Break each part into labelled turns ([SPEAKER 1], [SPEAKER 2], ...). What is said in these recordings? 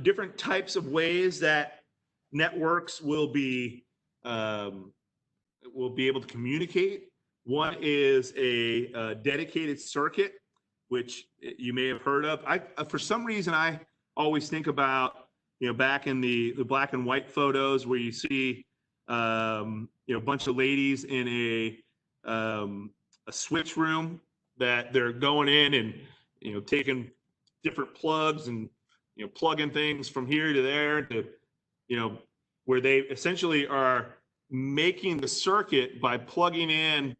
[SPEAKER 1] different types of ways that networks will be able to communicate. One is a dedicated circuit, which you may have heard of. For some reason, I always think about, back in the black and white photos where you see, a bunch of ladies in a switch room that they're going in and, taking different plugs and, plugging things from here to there to, where they essentially are making the circuit by plugging in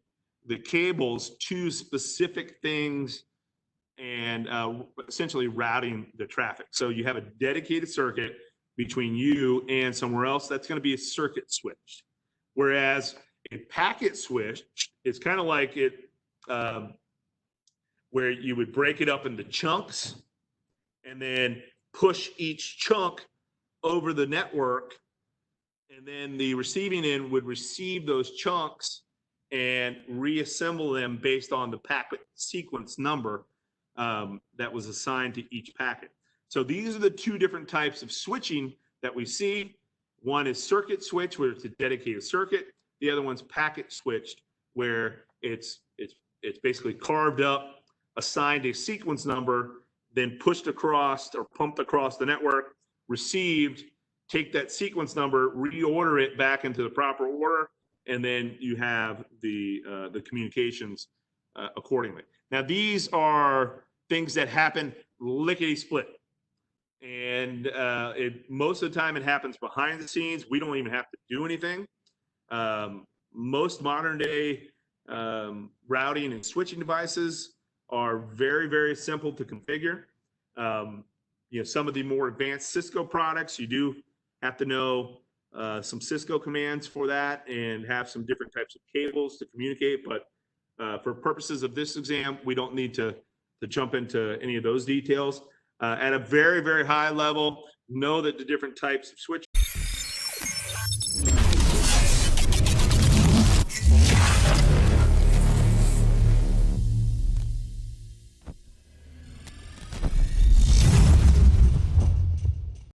[SPEAKER 1] the cables to specific things and essentially routing the traffic. So you have a dedicated circuit between you and somewhere else. That's going to be a circuit switch. Whereas a packet switch is kind of like it, where you would break it up into chunks and then push each chunk over the network, and then the receiving end would receive those chunks and reassemble them based on the packet sequence number that was assigned to each packet. So these are the two different types of switching that we see. One is circuit switch, where it's a dedicated circuit. The other one's packet switched, where it's basically carved up, assigned a sequence number, then pushed across or pumped across the network, received, take that sequence number, reorder it back into the proper order, and then you have the communications accordingly. Now, these are things that happen lickety-split. And most of the time it happens behind the scenes. We don't even have to do anything. Most modern day routing and switching devices are very, very simple to configure. Some of the more advanced Cisco products, you do have to know some Cisco commands for that and have some different types of cables to communicate. But for purposes of this exam, we don't need to jump into any of those details. At a very, very high level, know that the different types of switch